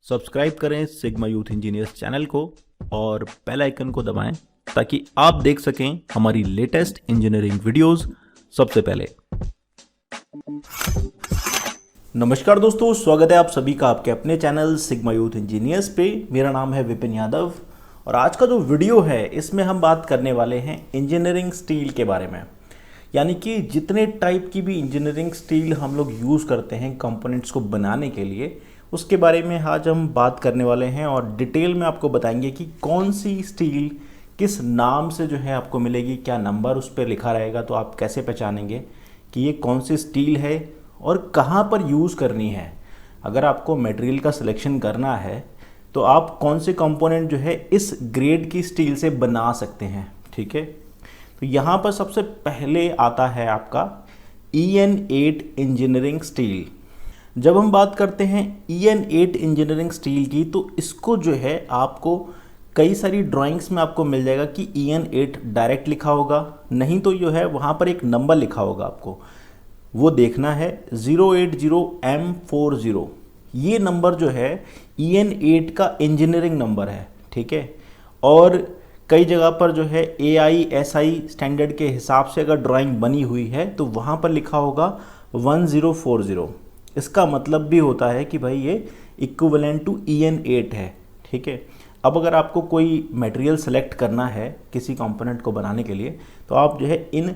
Subscribe करें sigma youth engineers channel को और बेल आइकन को दबाएं ताकि आप देख सकें हमारी लेटेस्ट इंजीनियरिंग वीडियोस सबसे पहले। नमस्कार दोस्तों, स्वागत है आप सभी का आपके अपने चैनल सिग्मा यूथ इंजीनियर्स पे। मेरा नाम है विपिन यादव और आज का जो वीडियो है इसमें हम बात करने वाले हैं इंजीनियरिंग स्टील के बारे में। यानी कि जितने टाइप की भी इंजीनियरिंग स्टील हम लोग यूज़ करते हैं कंपोनेंट्स को बनाने के लिए, उसके बारे में आज हम बात करने वाले हैं और डिटेल में आपको बताएंगे कि कौन सी स्टील किस नाम से जो है आपको मिलेगी, क्या नंबर उस पर लिखा रहेगा, तो आप कैसे पहचानेंगे कि ये कौन सी स्टील है और कहाँ पर यूज़ करनी है। अगर आपको मटेरियल का सिलेक्शन करना है तो आप कौन से कंपोनेंट जो है इस ग्रेड की स्टील से बना सकते हैं। ठीक है, तो यहाँ पर सबसे पहले आता है आपका EN8 इंजीनियरिंग स्टील। जब हम बात करते हैं EN8 इंजीनियरिंग स्टील की, तो इसको जो है आपको कई सारी ड्राइंग्स में आपको मिल जाएगा कि EN8 डायरेक्ट लिखा होगा, नहीं तो जो है वहाँ पर एक नंबर लिखा होगा, आपको वो देखना है 080M40। ये नंबर जो है EN8 का इंजीनियरिंग नंबर है। ठीक है, और कई जगह पर जो है AISI स्टैंडर्ड के हिसाब से अगर ड्राइंग बनी हुई है तो वहाँ पर लिखा होगा 1040। इसका मतलब भी होता है कि भाई ये इक्विवेलेंट टू EN8 है। ठीक है, अब अगर आपको कोई मटेरियल सेलेक्ट करना है किसी कंपोनेंट को बनाने के लिए, तो आप जो है इन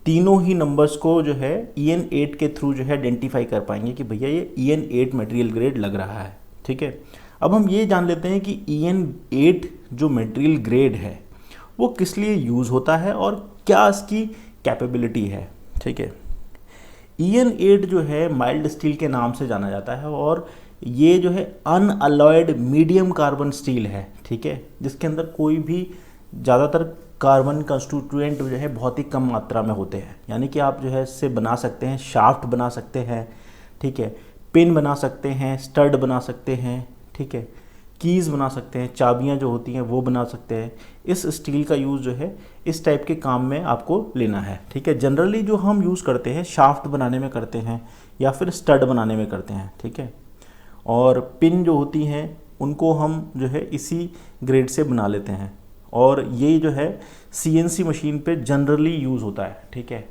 तीनों ही नंबर्स को जो है EN8 के थ्रू जो है आइडेंटिफाई कर पाएंगे कि भैया ये EN8 मटेरियल ग्रेड लग रहा है। ठीक है, अब हम ये जान लेते हैं कि EN8 जो मटेरियल ग्रेड है वो किस लिए यूज़ होता है और क्या इसकी कैपेबिलिटी है। ठीक है, EN8 जो है माइल्ड स्टील के नाम से जाना जाता है और ये जो है अनअलॉयड मीडियम कार्बन स्टील है। ठीक है, जिसके अंदर कोई भी ज़्यादातर कार्बन कंस्टिट्यूएंट जो है बहुत ही कम मात्रा में होते हैं। यानी कि आप जो है इससे बना सकते हैं, शाफ्ट बना सकते हैं, ठीक है, पिन बना सकते हैं, स्टड बना सकते हैं, ठीक है, कीज़ बना सकते हैं, चाबियां जो होती हैं वो बना सकते हैं। इस स्टील का यूज़ जो है इस टाइप के काम में आपको लेना है। ठीक है, जनरली जो हम यूज़ करते हैं शाफ्ट बनाने में करते हैं या फिर स्टड बनाने में करते हैं। ठीक है, और पिन जो होती हैं उनको हम जो है इसी ग्रेड से बना लेते हैं और ये जो है CNC मशीन पे जनरली यूज़ होता है। ठीक है,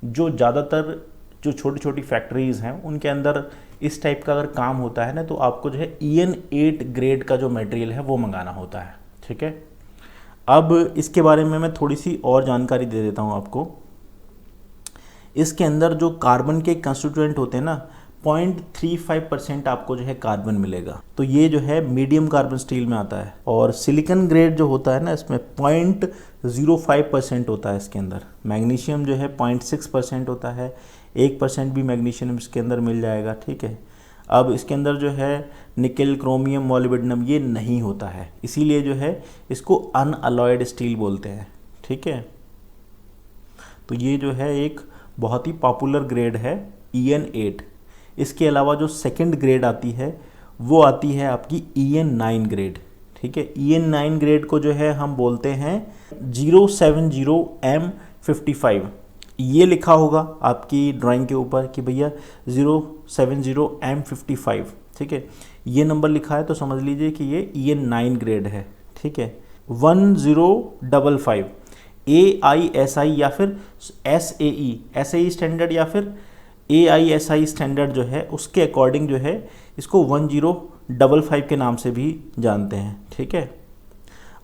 जो ज़्यादातर जो छोटी छोटी फैक्ट्रीज़ हैं उनके अंदर इस टाइप का अगर काम होता है ना, तो आपको जो है EN8 ग्रेड का जो मटेरियल है वो मंगाना होता है। ठीक है, अब इसके बारे में मैं थोड़ी सी और जानकारी दे देता हूँ आपको। इसके अंदर जो कार्बन के कंस्टिट्यूएंट होते हैं ना, 0.35% आपको जो है कार्बन मिलेगा, तो ये जो है मीडियम कार्बन स्टील में आता है। और सिलिकॉन ग्रेड जो होता है ना, इसमें 0.05% होता है। इसके अंदर मैग्नीशियम जो है 0.6% होता है, 1% भी मैग्नीशियम इसके अंदर मिल जाएगा। ठीक है, अब इसके अंदर जो है निकेल, क्रोमियम, मॉलिब्डेनम ये नहीं होता है, इसीलिए जो है इसको अनअलॉयड स्टील बोलते हैं। ठीक है, तो ये जो है एक बहुत ही पॉपुलर ग्रेड है EN8। इसके अलावा जो सेकंड ग्रेड आती है वो आती है आपकी EN9 ग्रेड। ठीक है, EN9 ग्रेड को जो है हम बोलते हैं 070M55। ये लिखा होगा आपकी ड्राइंग के ऊपर कि भैया 070M55। ठीक है, ये नंबर लिखा है तो समझ लीजिए कि ये EN9 ग्रेड है। ठीक है, 1055 AISI या फिर SAE स्टैंडर्ड या फिर AISI स्टैंडर्ड जो है उसके अकॉर्डिंग जो है इसको 1055 के नाम से भी जानते हैं। ठीक है,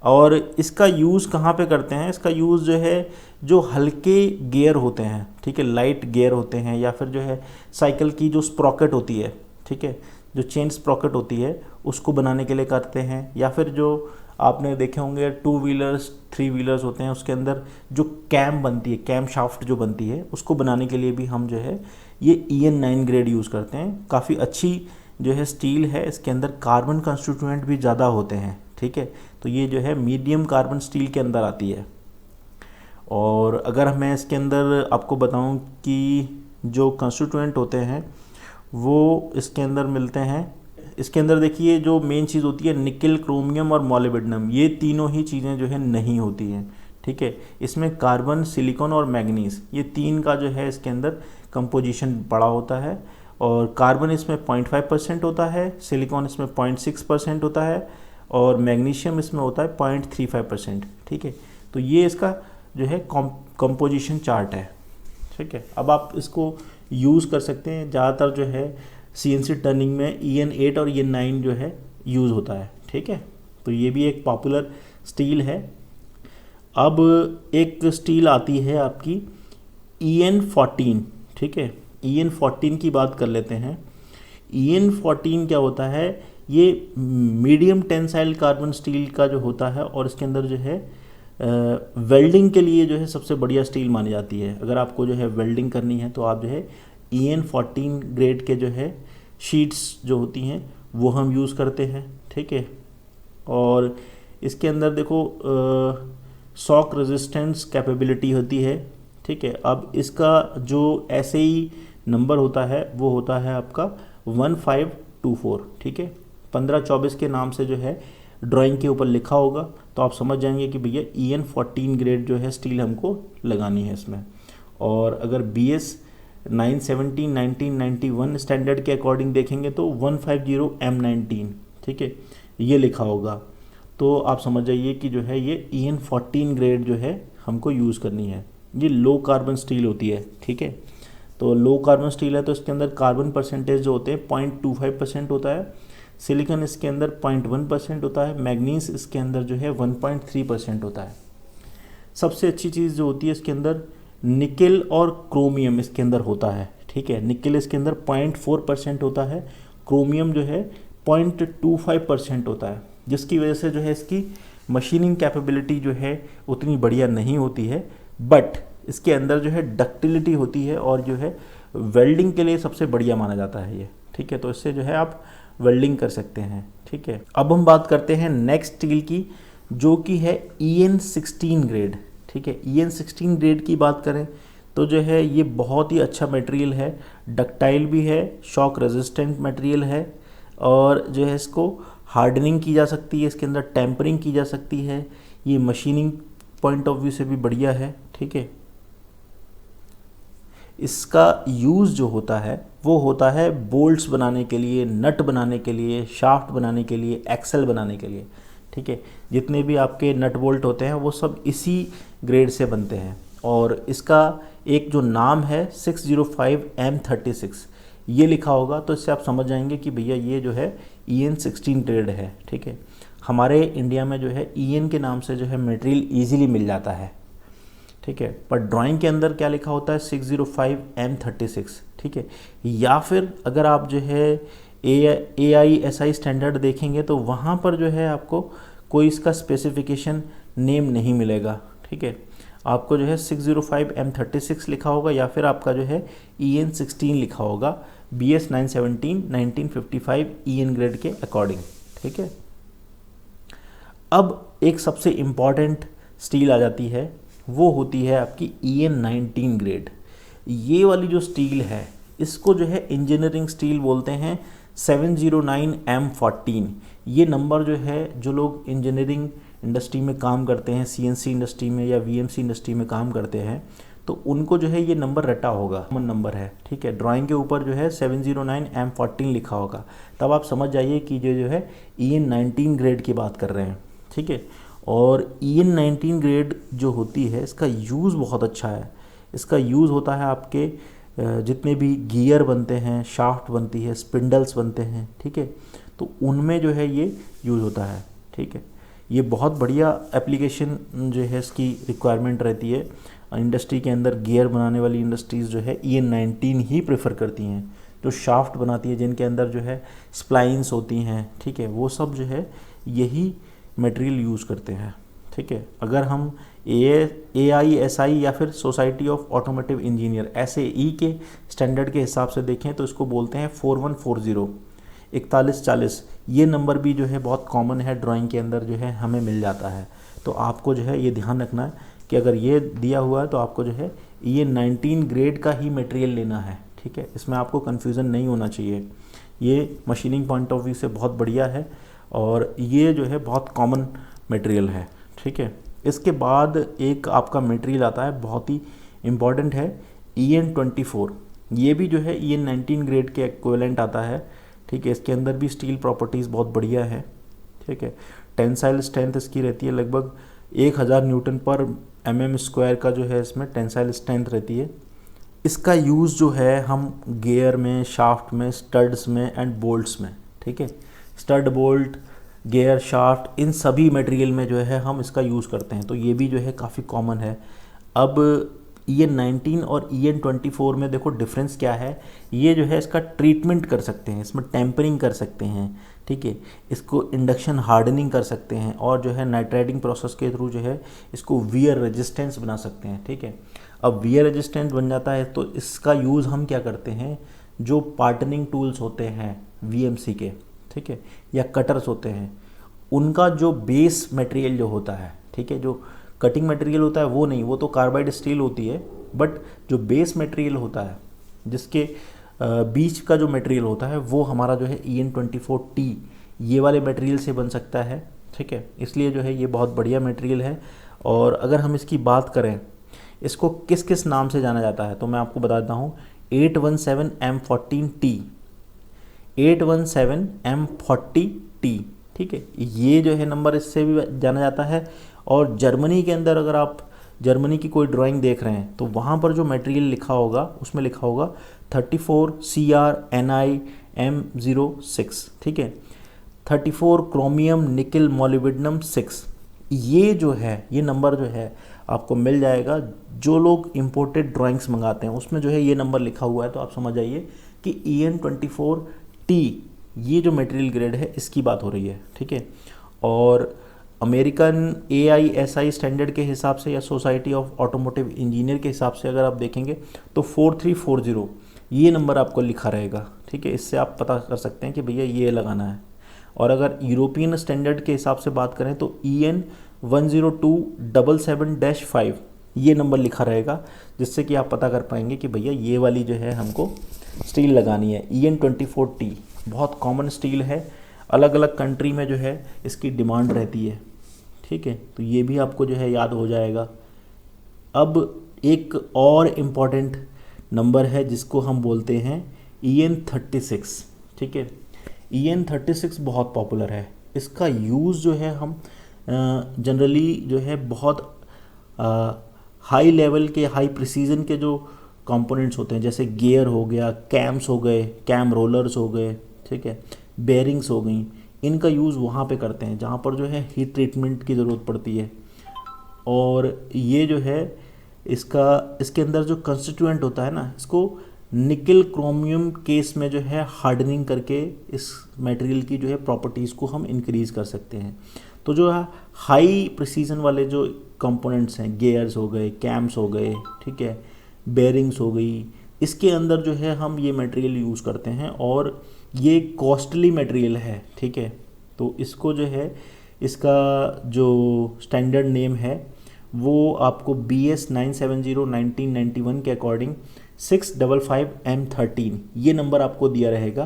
और इसका यूज़ कहाँ पे करते हैं? इसका यूज़ जो है जो हल्के गियर होते हैं, ठीक है, लाइट गियर होते हैं, या फिर जो है साइकिल की जो स्प्रॉकेट होती है, ठीक है, जो चेन स्प्रॉकेट होती है उसको बनाने के लिए करते हैं। या फिर जो आपने देखे होंगे 2 व्हीलर्स 3 व्हीलर्स होते हैं, उसके अंदर जो कैम बनती है, कैम शाफ्ट जो बनती है, उसको बनाने के लिए भी हम जो है ये EN9 ग्रेड यूज़ करते हैं। काफ़ी अच्छी जो है स्टील है, इसके अंदर कार्बन कंस्टिट्यूएंट भी ज़्यादा होते हैं। ठीक है, तो ये जो है मीडियम कार्बन स्टील के अंदर आती है। और अगर मैं इसके अंदर आपको बताऊं कि जो कंस्टिट्यूएंट होते हैं वो इसके अंदर मिलते हैं, इसके अंदर देखिए जो मेन चीज़ होती है निकेल, क्रोमियम और मॉलिब्डेनम, ये तीनों ही चीज़ें जो है नहीं होती हैं। ठीक है, इसमें कार्बन, सिलिकॉन और मैग्नीज, ये तीन का जो है इसके अंदर कंपोजिशन बड़ा होता है और कार्बन इसमें 0.5% होता है, सिलिकॉन इसमें 0.6% होता है और मैग्नीशियम इसमें होता है 0.35%। ठीक है, तो ये इसका जो है कंपोजिशन चार्ट है। ठीक है, अब आप इसको यूज़ कर सकते हैं। ज़्यादातर जो है CNC टर्निंग में EN8 और EN9 जो है यूज़ होता है। ठीक है, तो ये भी एक पॉपुलर स्टील है। अब एक स्टील आती है आपकी EN14। ठीक है, EN14 की बात कर लेते हैं। EN14 क्या होता है, ये मीडियम टेंसाइल कार्बन स्टील का जो होता है और इसके अंदर जो है वेल्डिंग के लिए जो है सबसे बढ़िया स्टील मानी जाती है। अगर आपको जो है वेल्डिंग करनी है तो आप जो है EN14 ग्रेड के जो है शीट्स जो होती हैं वो हम यूज़ करते हैं। ठीक है, और इसके अंदर देखो शॉक रेजिस्टेंस कैपेबिलिटी होती है। ठीक है, अब इसका जो SAE नंबर होता है वो होता है आपका 1524। ठीक है, 1524 के नाम से जो है ड्राइंग के ऊपर लिखा होगा, तो आप समझ जाएंगे कि भैया EN14 ग्रेड जो है स्टील हमको लगानी है इसमें। और अगर BS 970 1991 स्टैंडर्ड के अकॉर्डिंग देखेंगे तो 150 M19, ठीक है, ये लिखा होगा। तो आप समझ जाइए कि जो है ये EN14 ग्रेड जो है हमको यूज़ करनी है। ये लो कार्बन स्टील होती है। ठीक है, तो लो कार्बन स्टील है तो इसके अंदर कार्बन परसेंटेज जो होते हैं 0.25% होता है, सिलिकॉन इसके अंदर 0.1% होता है, मैग्नीज इसके अंदर जो है 1.3% होता है। सबसे अच्छी चीज़ जो होती है इसके अंदर निकेल और क्रोमियम इसके अंदर होता है। ठीक है, निकेल इसके अंदर 0.4% होता है, क्रोमियम जो है 0.25% होता है, जिसकी वजह से जो है इसकी मशीनिंग कैपेबिलिटी जो है उतनी बढ़िया नहीं होती है, बट इसके अंदर जो है डक्टिलिटी होती है और जो है वेल्डिंग के लिए सबसे बढ़िया माना जाता है ये। ठीक है, तो इससे जो है आप वेल्डिंग कर सकते हैं। ठीक है, अब हम बात करते हैं नेक्स्ट स्टील की, जो कि है EN16 ग्रेड। ठीक है, EN16 ग्रेड की बात करें तो जो है ये बहुत ही अच्छा मटेरियल है, डक्टाइल भी है, शॉक रेजिस्टेंट मटेरियल है और जो है इसको हार्डनिंग की जा सकती है, इसके अंदर टेम्परिंग की जा सकती है, ये मशीनिंग पॉइंट ऑफ व्यू से भी बढ़िया है। ठीक है, इसका यूज़ जो होता है वो होता है बोल्ट्स बनाने के लिए, नट बनाने के लिए, शाफ्ट बनाने के लिए, एक्सल बनाने के लिए। ठीक है, जितने भी आपके नट बोल्ट होते हैं वो सब इसी ग्रेड से बनते हैं और इसका एक जो नाम है 605 M36 ये लिखा होगा, तो इससे आप समझ जाएंगे कि भैया ये जो है EN16 ग्रेड है। ठीक है, हमारे इंडिया में जो है EN के नाम से जो है मटेरियल ईजिली मिल जाता है। ठीक है, पर ड्राइंग के अंदर क्या लिखा होता है 605 M36। ठीक है, या फिर अगर आप जो है AISI स्टैंडर्ड देखेंगे तो वहाँ पर जो है आपको कोई इसका स्पेसिफिकेशन नेम नहीं मिलेगा। ठीक है, आपको जो है 605 M36 लिखा होगा या फिर आपका जो है EN16 लिखा होगा BS 917 1955 EN ग्रेड के अकॉर्डिंग। ठीक है, अब एक सबसे इम्पॉर्टेंट स्टील आ जाती है, वो होती है आपकी EN19 ग्रेड। ये वाली जो स्टील है इसको जो है इंजीनियरिंग स्टील बोलते हैं 709 M14। ये नंबर जो है जो लोग इंजीनियरिंग इंडस्ट्री में काम करते हैं, CNC इंडस्ट्री में या VMC इंडस्ट्री में काम करते हैं, तो उनको जो है ये नंबर रटा होगा, कॉमन नंबर है। ठीक है, ड्राइंग के ऊपर जो है 709 M14 लिखा होगा, तब आप समझ जाइए कि ये जो है EN19 ग्रेड की बात कर रहे हैं। ठीक है, और EN19 ग्रेड जो होती है इसका यूज़ बहुत अच्छा है। इसका यूज़ होता है आपके जितने भी गियर बनते हैं, शाफ्ट बनती है, स्पिंडल्स बनते हैं। ठीक है, तो उनमें जो है ये यूज़ होता है। ठीक है, ये बहुत बढ़िया एप्लीकेशन जो है इसकी रिक्वायरमेंट रहती है इंडस्ट्री के अंदर। गियर बनाने वाली इंडस्ट्रीज़ जो है EN19 ही प्रेफर करती हैं, जो शाफ्ट बनाती है जिनके अंदर जो है स्प्लाइंस होती हैं। ठीक है, वो सब जो है यही मटेरियल यूज़ करते हैं। ठीक है, अगर हम AISI या फिर society of automotive engineer SAE के स्टैंडर्ड के हिसाब से देखें तो इसको बोलते हैं 4140 4140। ये नंबर भी जो है बहुत कॉमन है, ड्राइंग के अंदर जो है हमें मिल जाता है। तो आपको जो है ये ध्यान रखना है कि अगर ये दिया हुआ है तो आपको जो है EN19 ग्रेड का ही मटेरियल लेना है। ठीक है, इसमें आपको कन्फ्यूज़न नहीं होना चाहिए। ये मशीनिंग पॉइंट ऑफ व्यू से बहुत बढ़िया है और ये जो है बहुत कॉमन मटेरियल है। ठीक है, इसके बाद एक आपका मटेरियल आता है बहुत ही इम्पॉर्टेंट है EN24। ये भी जो है EN19 ग्रेड के इक्विवेलेंट आता है, ठीक है। इसके अंदर भी स्टील प्रॉपर्टीज़ बहुत बढ़िया है, ठीक है। टेंसाइल स्ट्रेंथ इसकी रहती है लगभग 1000 न्यूटन पर mm² का जो है इसमें टेंसाइल स्ट्रेंथ रहती है। इसका यूज़ जो है हम गियर में, शाफ्ट में, स्टड्स में एंड बोल्ट्स में, ठीक है। स्टड, बोल्ट, गियर, शाफ्ट, इन सभी मटेरियल में जो है हम इसका यूज़ करते हैं, तो ये भी जो है काफ़ी कॉमन है। अब EN19 और EN24 में देखो डिफरेंस क्या है। ये जो है इसका ट्रीटमेंट कर सकते हैं, इसमें टेम्परिंग कर सकते हैं, ठीक है। इसको इंडक्शन हार्डनिंग कर सकते हैं और जो है नाइट्राइडिंग प्रोसेस के थ्रू जो है इसको वियर रेजिस्टेंस बना सकते हैं, ठीक है। अब वियर रेजिस्टेंस बन जाता है तो इसका यूज़ हम क्या करते हैं, जो पार्टनिंग टूल्स होते हैं VMC के, ठीक है, या कटर्स होते हैं, उनका जो बेस मटेरियल जो होता है, ठीक है, जो कटिंग मटेरियल होता है वो नहीं, वो तो कार्बाइड स्टील होती है, बट जो बेस मटेरियल होता है, जिसके बीच का जो मटेरियल होता है, वो हमारा जो है EN24T ये वाले मटेरियल से बन सकता है, ठीक है। इसलिए जो है ये बहुत बढ़िया मटेरियल है। और अगर हम इसकी बात करें, इसको किस किस नाम से जाना जाता है, तो मैं आपको बता देता हूँ। 817M14T, 817M40T, ठीक है, ये जो है नंबर इससे भी जाना जाता है। और जर्मनी के अंदर अगर आप जर्मनी की कोई ड्राइंग देख रहे हैं तो वहाँ पर जो मटेरियल लिखा होगा उसमें लिखा होगा 34CrNiM06, ठीक है, 34 क्रोमियम निकल मोलिब्डेनम 6। ये जो है, ये नंबर जो है आपको मिल जाएगा। जो लोग इंपोर्टेड ड्राइंग्स मंगाते हैं उसमें जो है ये नंबर लिखा हुआ है, तो आप समझ जाइए कि EN24T ये जो मटेरियल ग्रेड है इसकी बात हो रही है, ठीक है। और अमेरिकन AISI स्टैंडर्ड के हिसाब से या सोसाइटी ऑफ ऑटोमोटिव इंजीनियर के हिसाब से अगर आप देखेंगे तो 4340 ये नंबर आपको लिखा रहेगा, ठीक है। इससे आप पता कर सकते हैं कि भैया ये लगाना है। और अगर यूरोपियन स्टैंडर्ड के हिसाब से बात करें तो EN10277-5 ये नंबर लिखा रहेगा, जिससे कि आप पता कर पाएंगे कि भैया ये वाली जो है हमको स्टील लगानी है। EN24T बहुत कॉमन स्टील है, अलग अलग कंट्री में जो है इसकी डिमांड रहती है, ठीक है। तो ये भी आपको जो है याद हो जाएगा। अब एक और इम्पॉर्टेंट नंबर है जिसको हम बोलते हैं EN36, ठीक है। EN36 बहुत पॉपुलर है। इसका यूज़ जो है हम जनरली जो है बहुत हाई लेवल के, हाई प्रिसीजन के जो कंपोनेंट्स होते हैं, जैसे गियर हो गया, कैम्स हो गए, कैम रोलर्स हो गए, ठीक है, बेरिंग्स हो गई, इनका यूज़ वहाँ पे करते हैं जहाँ पर जो है हीट ट्रीटमेंट की ज़रूरत पड़ती है। और ये जो है इसके अंदर जो कंस्टिट्यूएंट होता है ना, इसको निकल क्रोमियम केस में जो है हार्डनिंग करके इस मटेरियल की जो है प्रॉपर्टीज़ को हम इंक्रीज़ कर सकते हैं। तो जो है हाई प्रिसीजन वाले जो कंपोनेंट्स हैं, गियर्स हो गए, कैम्स हो गए, ठीक है, बेरिंग्स हो गई, इसके अंदर जो है हम ये मटेरियल यूज़ करते हैं और ये कॉस्टली मटेरियल है, ठीक है। तो इसको जो है, इसका जो स्टैंडर्ड नेम है वो आपको BS 970-1991 के अकॉर्डिंग 655M13 ये नंबर आपको दिया रहेगा।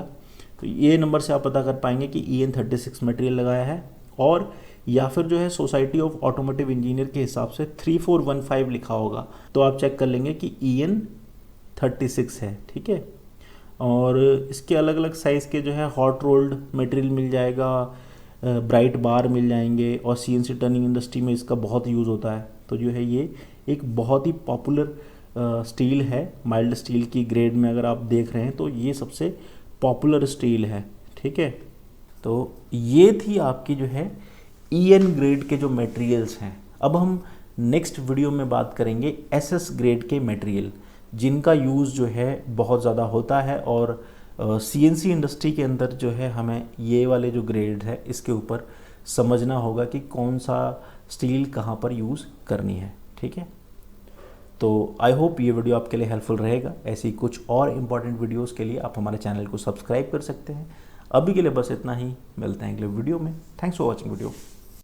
तो ये नंबर से आप पता कर पाएंगे कि EN36 मटेरियल लगाया है। और या फिर जो है सोसाइटी ऑफ ऑटोमोटिव इंजीनियर के हिसाब से 3415 लिखा होगा, तो आप चेक कर लेंगे कि EN36 है, ठीक है। और इसके अलग अलग साइज़ के जो है हॉट रोल्ड मटेरियल मिल जाएगा, ब्राइट बार मिल जाएंगे, और CNC टर्निंग इंडस्ट्री में इसका बहुत यूज़ होता है। तो जो है ये एक बहुत ही पॉपुलर स्टील है। माइल्ड स्टील की ग्रेड में अगर आप देख रहे हैं तो ये सबसे पॉपुलर स्टील है, ठीक है। तो ये थी आपकी जो है EN ग्रेड के जो मटेरियल्स हैं। अब हम नेक्स्ट वीडियो में बात करेंगे SS ग्रेड के मटेरियल, जिनका यूज़ जो है बहुत ज़्यादा होता है। और CNC इंडस्ट्री के अंदर जो है हमें ये वाले जो ग्रेड है इसके ऊपर समझना होगा कि कौन सा स्टील कहाँ पर यूज़ करनी है, ठीक है। तो आई होप ये वीडियो आपके लिए हेल्पफुल रहेगा। ऐसी कुछ और इम्पॉर्टेंट वीडियोस के लिए आप हमारे चैनल को सब्सक्राइब कर सकते हैं। अभी के लिए बस इतना ही, मिलते हैं अगले वीडियो में। Thanks for watching video.